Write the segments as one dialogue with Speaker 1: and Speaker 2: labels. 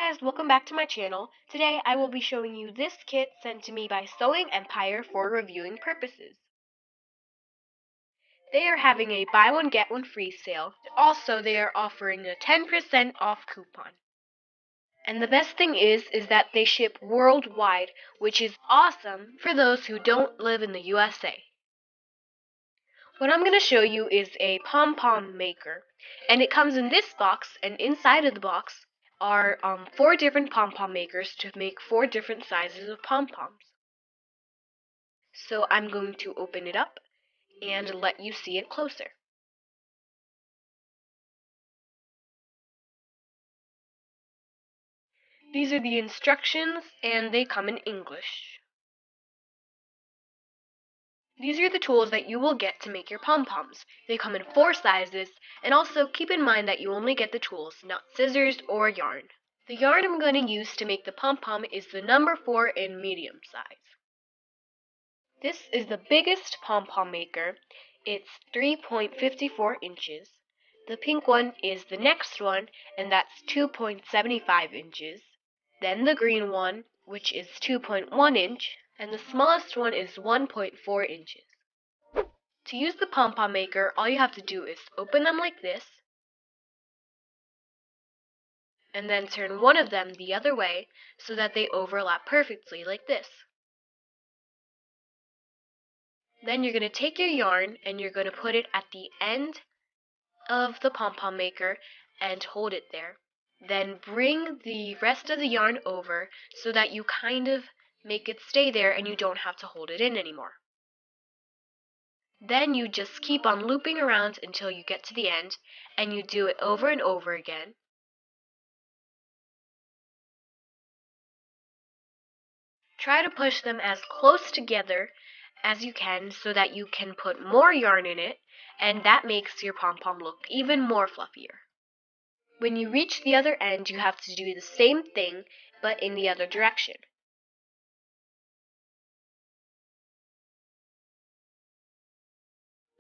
Speaker 1: guys, welcome back to my channel. Today I will be showing you this kit sent to me by Sewing Empire for reviewing purposes. They are having a buy one get one free sale. Also, they are offering a 10% off coupon. And the best thing is that they ship worldwide, which is awesome for those who don't live in the USA. What I'm going to show you is a pom-pom maker, and it comes in this box, and inside of the box are 4 different pom-pom makers to make 4 different sizes of pom-poms. So I'm going to open it up and let you see it closer. These are the instructions, and they come in English. These are the tools that you will get to make your pom-poms. They come in 4 sizes, and also keep in mind that you only get the tools, not scissors or yarn. The yarn I'm going to use to make the pom-pom is the number 4 in medium size. This is the biggest pom-pom maker. It's 3.54 inches. The pink one is the next one, and that's 2.75 inches. Then the green one, which is 2.1 inch, and the smallest one is 1.4 inches. To use the pom-pom maker, all you have to do is open them like this, and then turn one of them the other way so that they overlap perfectly like this. Then you're going to take your yarn and you're going to put it at the end of the pom-pom maker and hold it there. Then bring the rest of the yarn over so that you kind of make it stay there and you don't have to hold it in anymore. Then you just keep on looping around until you get to the end, and you do it over and over again. Try to push them as close together as you can so that you can put more yarn in it, and that makes your pom-pom look even more fluffier. When you reach the other end, you have to do the same thing, but in the other direction.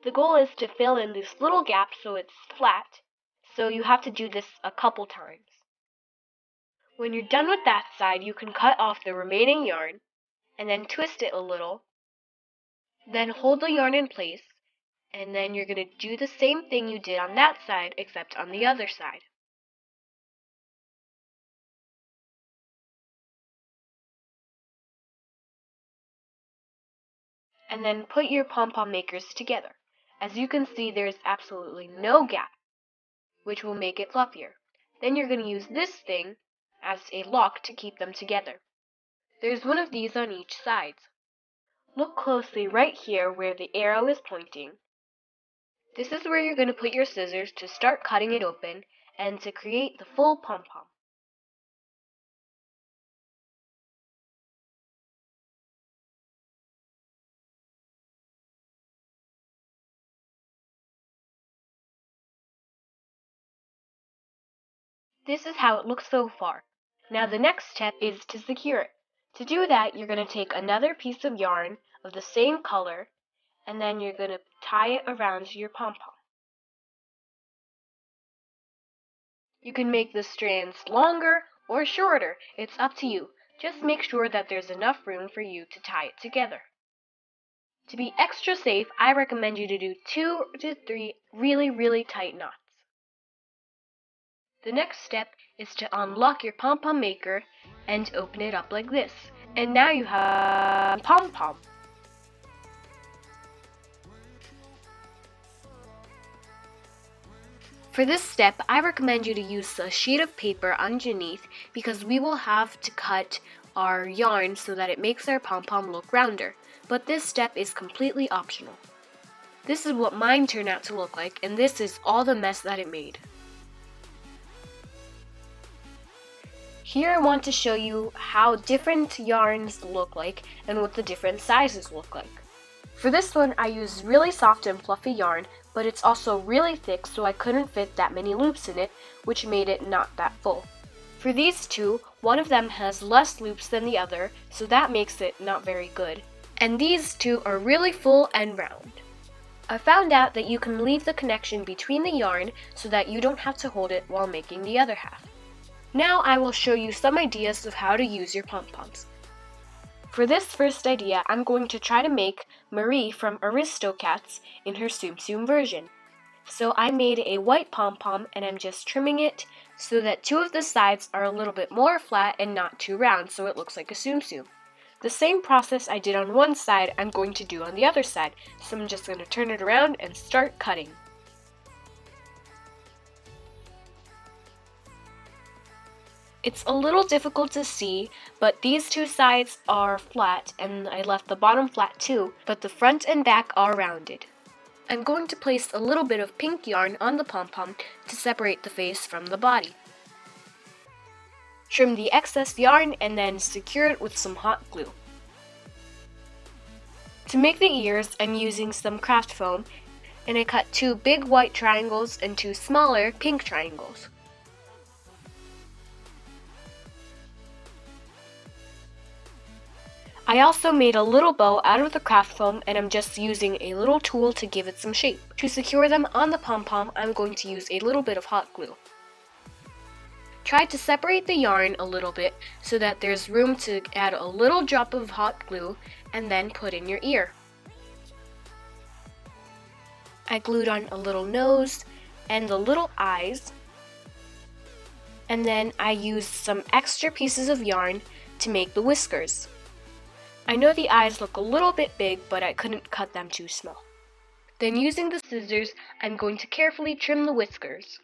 Speaker 1: The goal is to fill in this little gap so it's flat, so you have to do this a couple times. When you're done with that side, you can cut off the remaining yarn, and then twist it a little. Then hold the yarn in place, and then you're going to do the same thing you did on that side, except on the other side. And then put your pom-pom makers together. As you can see, there's absolutely no gap, which will make it fluffier. Then you're going to use this thing as a lock to keep them together. There's one of these on each side. Look closely right here where the arrow is pointing. This is where you're going to put your scissors to start cutting it open and to create the full pom-pom. This is how it looks so far. Now the next step is to secure it. To do that, you're going to take another piece of yarn of the same color, and then you're going to tie it around your pom-pom. You can make the strands longer or shorter. It's up to you. Just make sure that there's enough room for you to tie it together. To be extra safe, I recommend you to do 2 to 3 really tight knots. The next step is to unlock your pom-pom maker and open it up like this. And now you have a pom-pom. For this step, I recommend you to use a sheet of paper underneath because we will have to cut our yarn so that it makes our pom-pom look rounder. But this step is completely optional. This is what mine turned out to look like, and this is all the mess that it made. Here I want to show you how different yarns look like and what the different sizes look like. For this one, I used really soft and fluffy yarn, but it's also really thick, so I couldn't fit that many loops in it, which made it not that full. For these two, one of them has less loops than the other, so that makes it not very good. And these two are really full and round. I found out that you can leave the connection between the yarn so that you don't have to hold it while making the other half. Now I will show you some ideas of how to use your pom-poms. For this first idea, I'm going to try to make Marie from Aristocats in her Tsum Tsum version. So I made a white pom-pom and I'm just trimming it so that two of the sides are a little bit more flat and not too round so it looks like a Tsum Tsum. The same process I did on one side, I'm going to do on the other side, so I'm just going to turn it around and start cutting. It's a little difficult to see, but these two sides are flat, and I left the bottom flat too, but the front and back are rounded. I'm going to place a little bit of pink yarn on the pom-pom to separate the face from the body. Trim the excess yarn and then secure it with some hot glue. To make the ears, I'm using some craft foam, and I cut 2 big white triangles and 2 smaller pink triangles. I also made a little bow out of the craft foam and I'm just using a little tool to give it some shape. To secure them on the pom-pom, I'm going to use a little bit of hot glue. Try to separate the yarn a little bit so that there's room to add a little drop of hot glue and then put in your ear. I glued on a little nose and the little eyes, and then I used some extra pieces of yarn to make the whiskers. I know the eyes look a little bit big, but I couldn't cut them too small. Then using the scissors, I'm going to carefully trim the whiskers.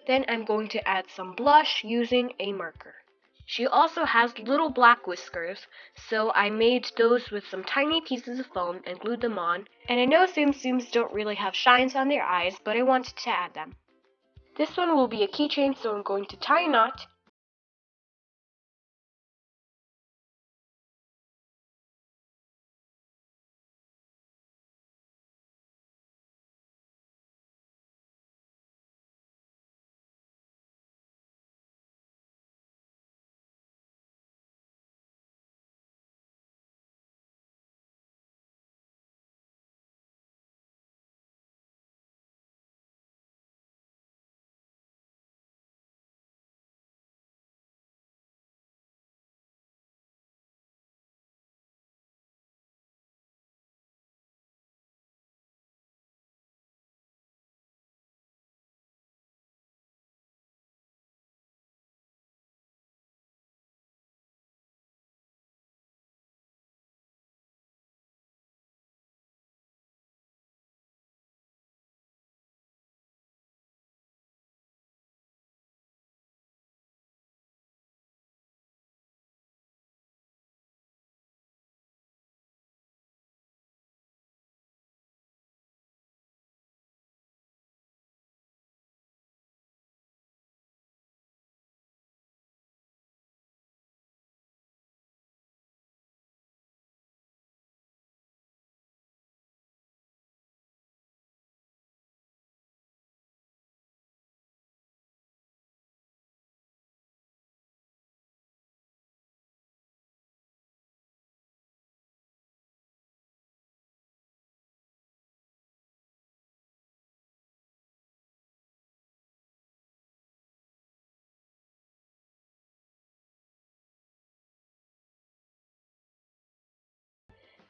Speaker 1: Then I'm going to add some blush using a marker. She also has little black whiskers, so I made those with some tiny pieces of foam and glued them on. And I know Tsum Tsums don't really have shines on their eyes, but I wanted to add them. This one will be a keychain, so I'm going to tie a knot.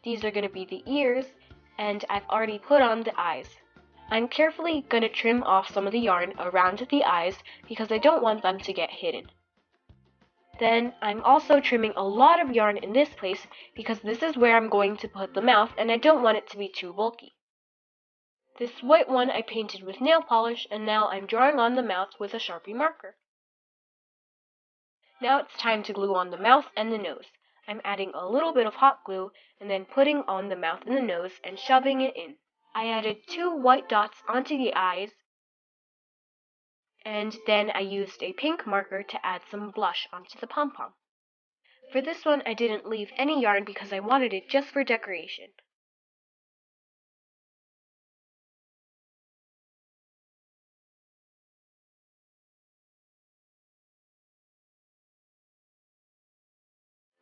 Speaker 1: These are going to be the ears, and I've already put on the eyes. I'm carefully going to trim off some of the yarn around the eyes because I don't want them to get hidden. Then I'm also trimming a lot of yarn in this place because this is where I'm going to put the mouth and I don't want it to be too bulky. This white one I painted with nail polish, and now I'm drawing on the mouth with a Sharpie marker. Now it's time to glue on the mouth and the nose. I'm adding a little bit of hot glue and then putting on the mouth and the nose and shoving it in. I added 2 white dots onto the eyes, and then I used a pink marker to add some blush onto the pom-pom. For this one I didn't leave any yarn because I wanted it just for decoration.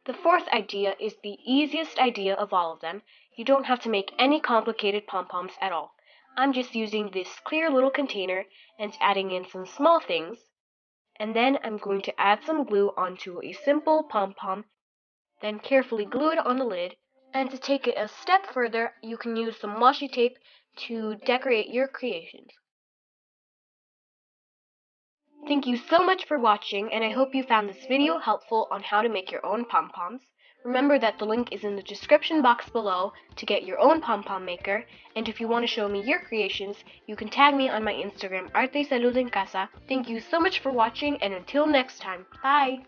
Speaker 1: The fourth idea is the easiest idea of all of them. You don't have to make any complicated pom-poms at all. I'm just using this clear little container and adding in some small things. And then I'm going to add some glue onto a simple pom-pom, then carefully glue it on the lid. And to take it a step further, you can use some washi tape to decorate your creations. Thank you so much for watching, and I hope you found this video helpful on how to make your own pom-poms. Remember that the link is in the description box below to get your own pom-pom maker, and if you want to show me your creations, you can tag me on my Instagram, Arte, Salud, and Casa. Thank you so much for watching, and until next time, bye!